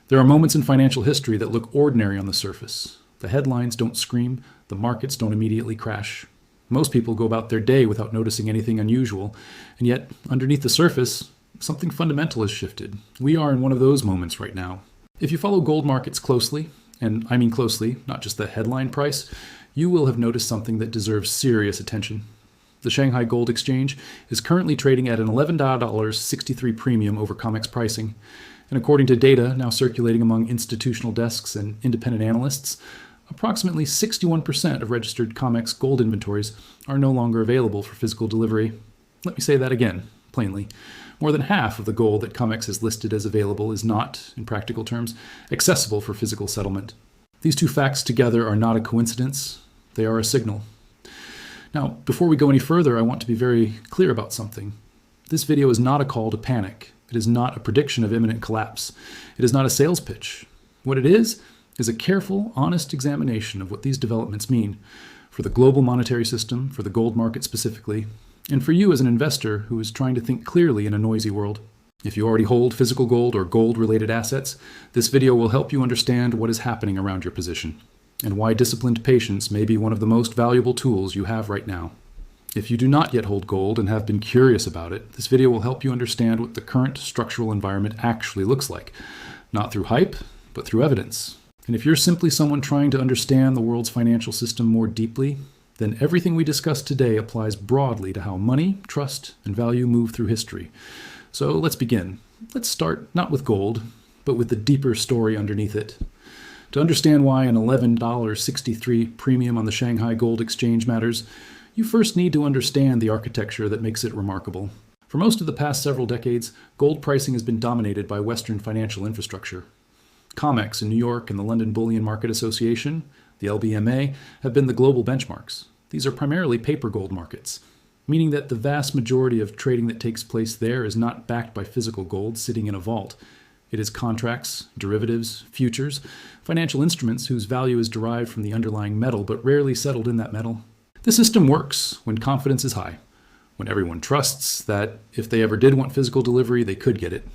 There are moments in financial history that look ordinary on the surface. The headlines don't scream, the markets don't immediately crash. Most people go about their day without noticing anything unusual, and yet, underneath the surface, something fundamental has shifted. We are in one of those moments right now. If you follow gold markets closely, and I mean closely, not just the headline price, you will have noticed something that deserves serious attention. The Shanghai Gold Exchange is currently trading at an $11.63 premium over COMEX pricing, and according to data now circulating among institutional desks and independent analysts, approximately 61% of registered COMEX gold inventories are no longer available for physical delivery. Let me say that again, plainly. More than half of the gold that COMEX has listed as available is not, in practical terms, accessible for physical settlement. These two facts together are not a coincidence, they are a signal. Now, before we go any further, I want to be very clear about something. This video is not a call to panic. It is not a prediction of imminent collapse. It is not a sales pitch. What it is a careful, honest examination of what these developments mean for the global monetary system, for the gold market specifically, and for you as an investor who is trying to think clearly in a noisy world. If you already hold physical gold or gold-related assets, this video will help you understand what is happening around your position and why disciplined patience may be one of the most valuable tools you have right now. If you do not yet hold gold and have been curious about it, this video will help you understand what the current structural environment actually looks like, not through hype, but through evidence. And if you're simply someone trying to understand the world's financial system more deeply, then everything we discussed today applies broadly to how money, trust, and value move through history. So let's begin. Let's start not with gold, but with the deeper story underneath it. To understand why an $11.63 premium on the Shanghai Gold Exchange matters, you first need to understand the architecture that makes it remarkable. For most of the past several decades, gold pricing has been dominated by Western financial infrastructure. COMEX in New York and the London Bullion Market Association, the LBMA, have been the global benchmarks. These are primarily paper gold markets, meaning that the vast majority of trading that takes place there is not backed by physical gold sitting in a vault. It is contracts, derivatives, futures, financial instruments whose value is derived from the underlying metal but rarely settled in that metal. The system works when confidence is high, when everyone trusts that if they ever did want physical delivery, they could get it.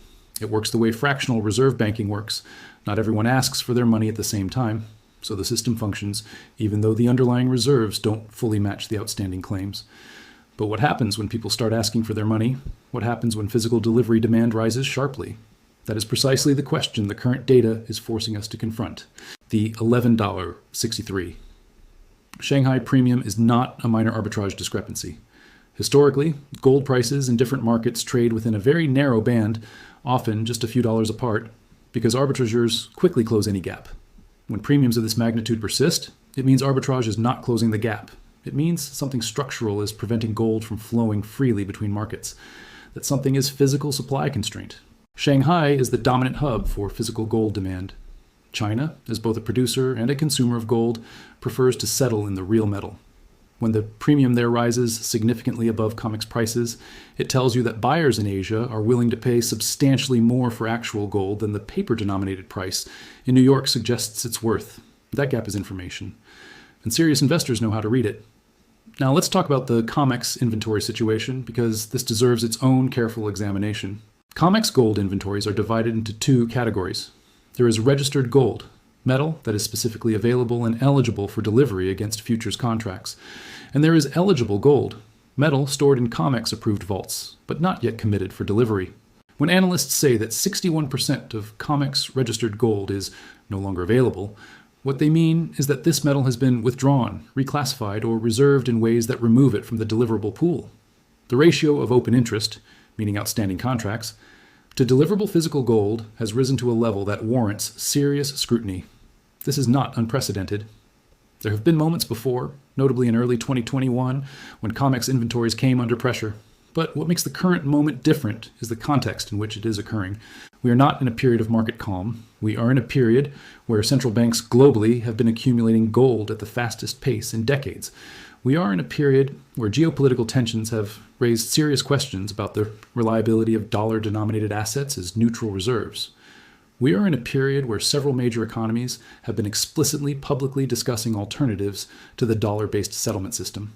It works the way fractional reserve banking works. Not everyone asks for their money at the same time, so the system functions even though the underlying reserves don't fully match the outstanding claims. But what happens when people start asking for their money? What happens when physical delivery demand rises sharply? That is precisely the question the current data is forcing us to confront. The $11.63. Shanghai premium is not a minor arbitrage discrepancy. Historically, gold prices in different markets trade within a very narrow band, often just a few dollars apart, because arbitrageurs quickly close any gap. When premiums of this magnitude persist, it means arbitrage is not closing the gap. It means something structural is preventing gold from flowing freely between markets, that something is physical supply constraint. Shanghai is the dominant hub for physical gold demand. China, as both a producer and a consumer of gold, prefers to settle in the real metal. When the premium there rises significantly above COMEX prices, it tells you that buyers in Asia are willing to pay substantially more for actual gold than the paper-denominated price in New York suggests it's worth. That gap is information, and serious investors know how to read it. Now let's talk about the COMEX inventory situation, because this deserves its own careful examination. COMEX gold inventories are divided into two categories. There is registered gold, metal that is specifically available and eligible for delivery against futures contracts. And there is eligible gold, metal stored in COMEX-approved vaults, but not yet committed for delivery. When analysts say that 61% of COMEX-registered gold is no longer available, what they mean is that this metal has been withdrawn, reclassified, or reserved in ways that remove it from the deliverable pool. The ratio of open interest, meaning outstanding contracts, to deliverable physical gold has risen to a level that warrants serious scrutiny. This is not unprecedented. There have been moments before, notably in early 2021, when COMEX inventories came under pressure. But what makes the current moment different is the context in which it is occurring. We are not in a period of market calm. We are in a period where central banks globally have been accumulating gold at the fastest pace in decades. We are in a period where geopolitical tensions have raised serious questions about the reliability of dollar-denominated assets as neutral reserves. We are in a period where several major economies have been explicitly publicly discussing alternatives to the dollar-based settlement system.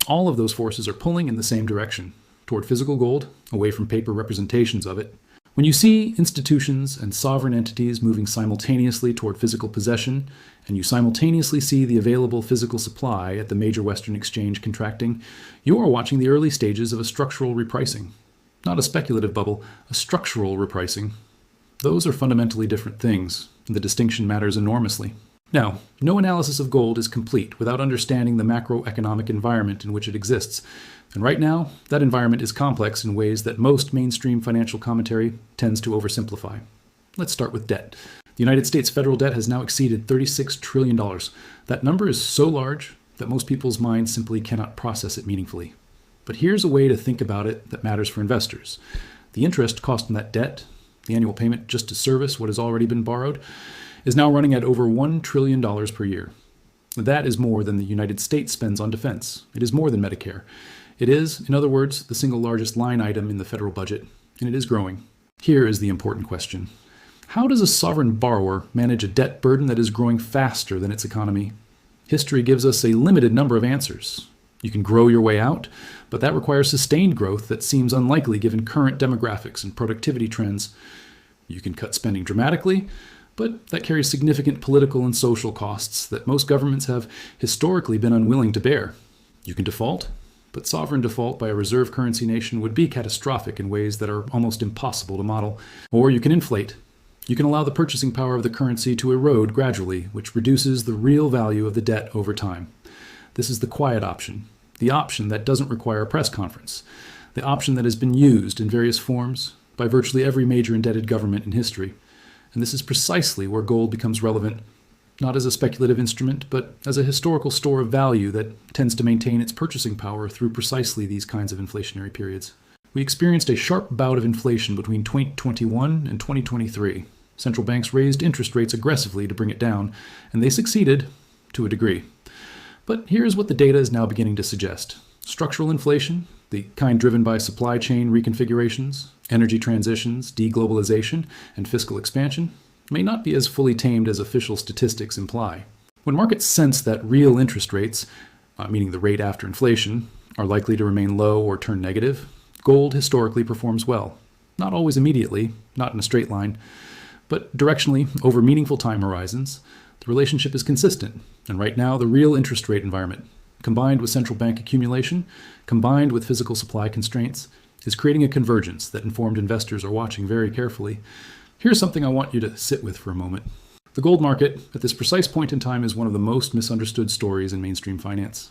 All of those forces are pulling in the same direction, toward physical gold, away from paper representations of it. When you see institutions and sovereign entities moving simultaneously toward physical possession, and you simultaneously see the available physical supply at the major Western exchange contracting, you are watching the early stages of a structural repricing. Not a speculative bubble, a structural repricing. Those are fundamentally different things, and the distinction matters enormously. Now, no analysis of gold is complete without understanding the macroeconomic environment in which it exists. And right now, that environment is complex in ways that most mainstream financial commentary tends to oversimplify. Let's start with debt. The United States federal debt has now exceeded $36 trillion. That number is so large that most people's minds simply cannot process it meaningfully. But here's a way to think about it that matters for investors. The interest cost on that debt, the annual payment just to service what has already been borrowed, is now running at over $1 trillion per year. That is more than the United States spends on defense. It is more than Medicare. It is, in other words, the single largest line item in the federal budget, and it is growing. Here is the important question. How does a sovereign borrower manage a debt burden that is growing faster than its economy? History gives us a limited number of answers. You can grow your way out, but that requires sustained growth that seems unlikely given current demographics and productivity trends. You can cut spending dramatically, but that carries significant political and social costs that most governments have historically been unwilling to bear. You can default, but sovereign default by a reserve currency nation would be catastrophic in ways that are almost impossible to model. Or you can inflate. You can allow the purchasing power of the currency to erode gradually, which reduces the real value of the debt over time. This is the quiet option, the option that doesn't require a press conference, the option that has been used in various forms by virtually every major indebted government in history. And this is precisely where gold becomes relevant, not as a speculative instrument, but as a historical store of value that tends to maintain its purchasing power through precisely these kinds of inflationary periods. We experienced a sharp bout of inflation between 2021 and 2023. Central banks raised interest rates aggressively to bring it down, and they succeeded to a degree. But here's what the data is now beginning to suggest. Structural inflation, the kind driven by supply chain reconfigurations, energy transitions, deglobalization, and fiscal expansion, may not be as fully tamed as official statistics imply. When markets sense that real interest rates, meaning the rate after inflation, are likely to remain low or turn negative, gold historically performs well. Not always immediately, not in a straight line, but directionally over meaningful time horizons. The relationship is consistent, and right now the real interest rate environment, combined with central bank accumulation, combined with physical supply constraints, is creating a convergence that informed investors are watching very carefully. Here's something I want you to sit with for a moment. The gold market, at this precise point in time, is one of the most misunderstood stories in mainstream finance.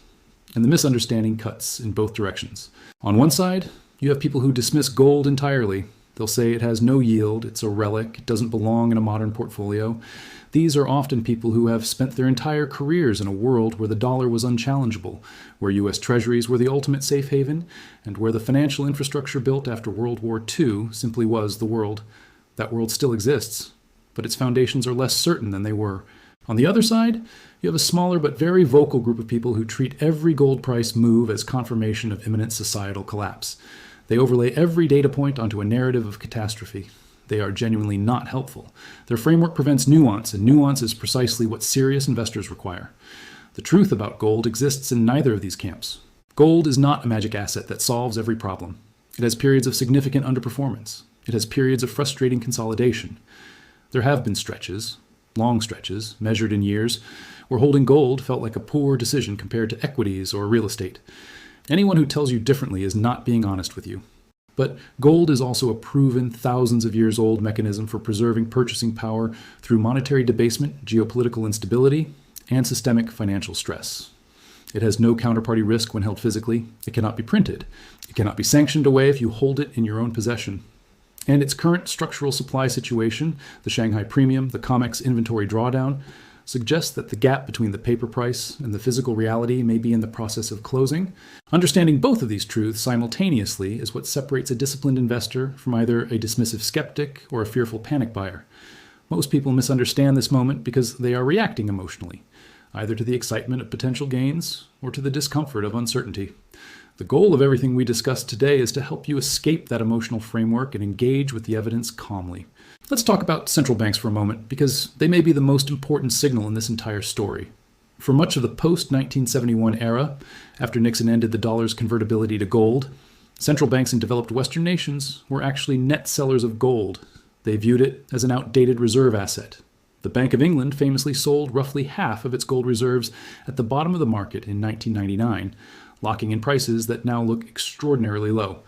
And the misunderstanding cuts in both directions. On one side, you have people who dismiss gold entirely. They'll say it has no yield, it's a relic, it doesn't belong in a modern portfolio. These are often people who have spent their entire careers in a world where the dollar was unchallengeable, where U.S. treasuries were the ultimate safe haven, and where the financial infrastructure built after World War II simply was the world. That world still exists, but its foundations are less certain than they were. On the other side, you have a smaller but very vocal group of people who treat every gold price move as confirmation of imminent societal collapse. They overlay every data point onto a narrative of catastrophe. They are genuinely not helpful. Their framework prevents nuance, and nuance is precisely what serious investors require. The truth about gold exists in neither of these camps. Gold is not a magic asset that solves every problem. It has periods of significant underperformance. It has periods of frustrating consolidation. There have been stretches, long stretches, measured in years, where holding gold felt like a poor decision compared to equities or real estate. Anyone who tells you differently is not being honest with you. But gold is also a proven, thousands of years old mechanism for preserving purchasing power through monetary debasement, geopolitical instability, and systemic financial stress. It has no counterparty risk when held physically. It cannot be printed. It cannot be sanctioned away if you hold it in your own possession. And its current structural supply situation, the Shanghai premium, the COMEX inventory drawdown, suggests that the gap between the paper price and the physical reality may be in the process of closing. Understanding both of these truths simultaneously is what separates a disciplined investor from either a dismissive skeptic or a fearful panic buyer. Most people misunderstand this moment because they are reacting emotionally, either to the excitement of potential gains or to the discomfort of uncertainty. The goal of everything we discussed today is to help you escape that emotional framework and engage with the evidence calmly. Let's talk about central banks for a moment, because they may be the most important signal in this entire story. For much of the post-1971 era, after Nixon ended the dollar's convertibility to gold, Central banks in developed Western nations were actually net sellers of gold. They viewed it as an outdated reserve asset. The Bank of England famously sold roughly half of its gold reserves at the bottom of the market in 1999, locking in prices that now look extraordinarily low.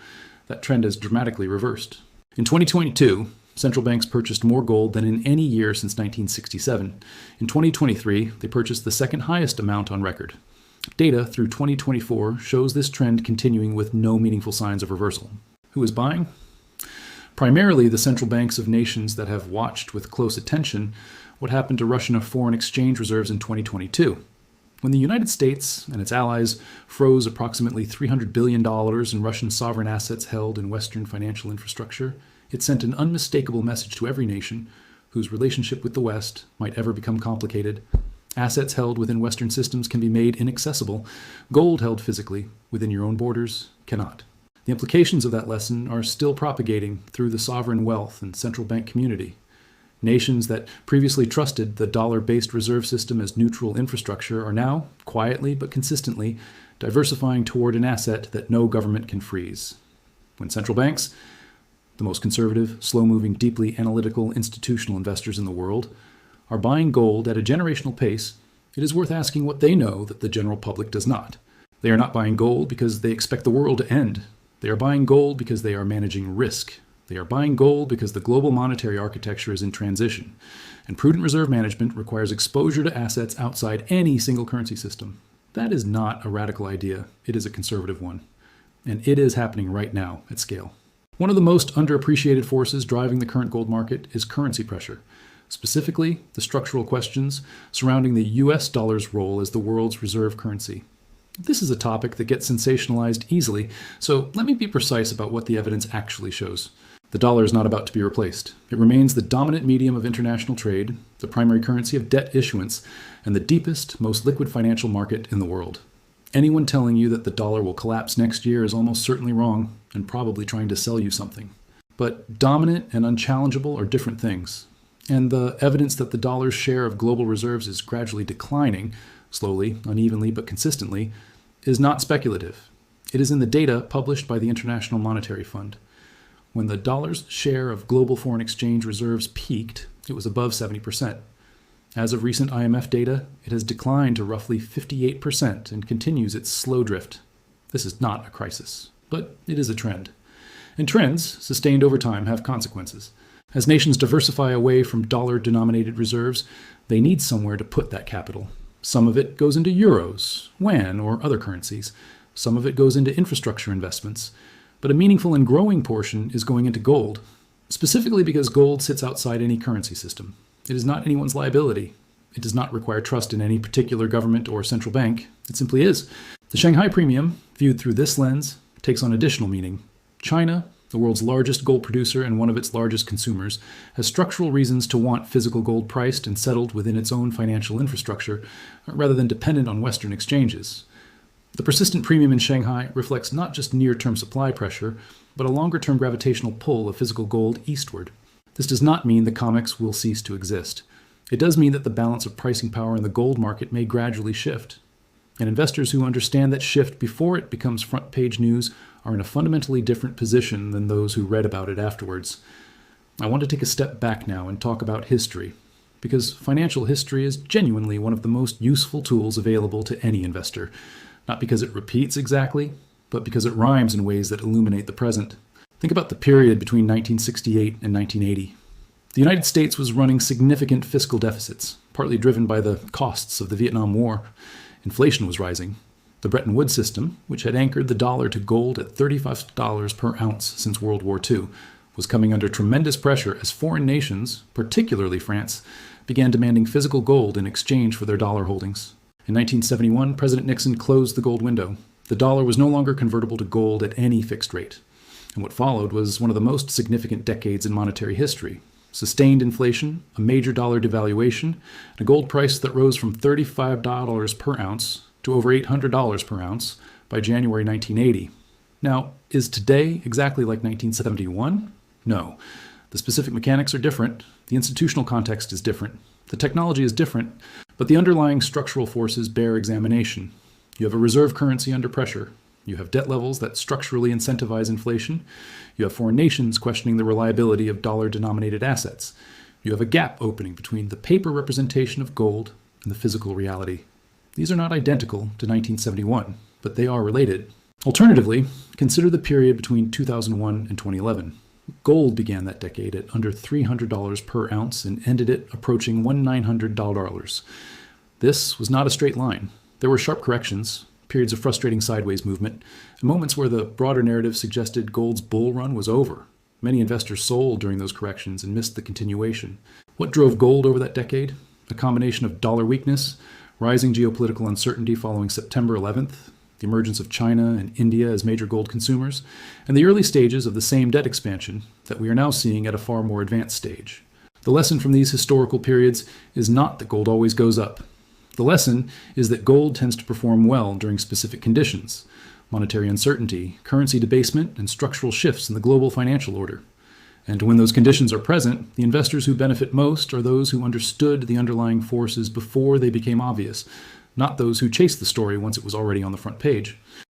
That trend has dramatically reversed. In 2022, central banks purchased more gold than in any year since 1967. In 2023, they purchased the second highest amount on record. Data through 2024 shows this trend continuing with no meaningful signs of reversal. Who is buying? Primarily the central banks of nations that have watched with close attention what happened to Russian foreign exchange reserves in 2022. When the United States and its allies froze approximately $300 billion in Russian sovereign assets held in Western financial infrastructure, it sent an unmistakable message to every nation whose relationship with the West might ever become complicated. Assets held within Western systems can be made inaccessible. Gold held physically within your own borders cannot. The implications of that lesson are still propagating through the sovereign wealth and central bank community. Nations that previously trusted the dollar-based reserve system as neutral infrastructure are now, quietly but consistently, diversifying toward an asset that no government can freeze. When central banks, the most conservative, slow-moving, deeply analytical institutional investors in the world, are buying gold at a generational pace, it is worth asking what they know that the general public does not. They are not buying gold because they expect the world to end. They are buying gold because they are managing risk. They are buying gold because the global monetary architecture is in transition, and prudent reserve management requires exposure to assets outside any single currency system. That is not a radical idea. It is a conservative one. And it is happening right now at scale. One of the most underappreciated forces driving the current gold market is currency pressure, specifically the structural questions surrounding the US dollar's role as the world's reserve currency. This is a topic that gets sensationalized easily, so let me be precise about what the evidence actually shows. The dollar is not about to be replaced. It remains the dominant medium of international trade, the primary currency of debt issuance, and the deepest, most liquid financial market in the world. Anyone telling you that the dollar will collapse next year is almost certainly wrong and probably trying to sell you something. But dominant and unchallengeable are different things. And the evidence that the dollar's share of global reserves is gradually declining, slowly, unevenly, but consistently, is not speculative. It is in the data published by the International Monetary Fund. When the dollar's share of global foreign exchange reserves peaked, it was above 70%. As of recent IMF data, it has declined to roughly 58% and continues its slow drift. This is not a crisis, but it is a trend. And trends, sustained over time, have consequences. As nations diversify away from dollar-denominated reserves, they need somewhere to put that capital. Some of it goes into euros, yuan, or other currencies. Some of it goes into infrastructure investments. But a meaningful and growing portion is going into gold, specifically because gold sits outside any currency system. It is not anyone's liability. It does not require trust in any particular government or central bank. It simply is. The Shanghai premium, viewed through this lens, takes on additional meaning. China, the world's largest gold producer and one of its largest consumers, has structural reasons to want physical gold priced and settled within its own financial infrastructure, rather than dependent on Western exchanges. The persistent premium in Shanghai reflects not just near-term supply pressure, but a longer-term gravitational pull of physical gold eastward. This does not mean the COMEX will cease to exist. It does mean that the balance of pricing power in the gold market may gradually shift. And investors who understand that shift before it becomes front-page news are in a fundamentally different position than those who read about it afterwards. I want to take a step back now and talk about history, because financial history is genuinely one of the most useful tools available to any investor. Not because it repeats exactly, but because it rhymes in ways that illuminate the present. Think about the period between 1968 and 1980. The United States was running significant fiscal deficits, partly driven by the costs of the Vietnam War. Inflation was rising. The Bretton Woods system, which had anchored the dollar to gold at $35 per ounce since World War II, was coming under tremendous pressure as foreign nations, particularly France, began demanding physical gold in exchange for their dollar holdings. In 1971, President Nixon closed the gold window. The dollar was no longer convertible to gold at any fixed rate. And what followed was one of the most significant decades in monetary history. Sustained inflation, a major dollar devaluation, and a gold price that rose from $35 per ounce to over $800 per ounce by January 1980. Now, is today exactly like 1971? No. The specific mechanics are different. The institutional context is different. The technology is different, but the underlying structural forces bear examination. You have a reserve currency under pressure. You have debt levels that structurally incentivize inflation. You have foreign nations questioning the reliability of dollar-denominated assets. You have a gap opening between the paper representation of gold and the physical reality. These are not identical to 1971, but they are related. Alternatively, consider the period between 2001 and 2011. Gold began that decade at under $300 per ounce and ended it approaching $1,900. This was not a straight line. There were sharp corrections, periods of frustrating sideways movement, and moments where the broader narrative suggested gold's bull run was over. Many investors sold during those corrections and missed the continuation. What drove gold over that decade? A combination of dollar weakness, rising geopolitical uncertainty following September 11th, the emergence of China and India as major gold consumers, and the early stages of the same debt expansion that we are now seeing at a far more advanced stage. The lesson from these historical periods is not that gold always goes up. The lesson is that gold tends to perform well during specific conditions: monetary uncertainty, currency debasement, and structural shifts in the global financial order. And when those conditions are present, the investors who benefit most are those who understood the underlying forces before they became obvious, not those who chased the story once it was already on the front page.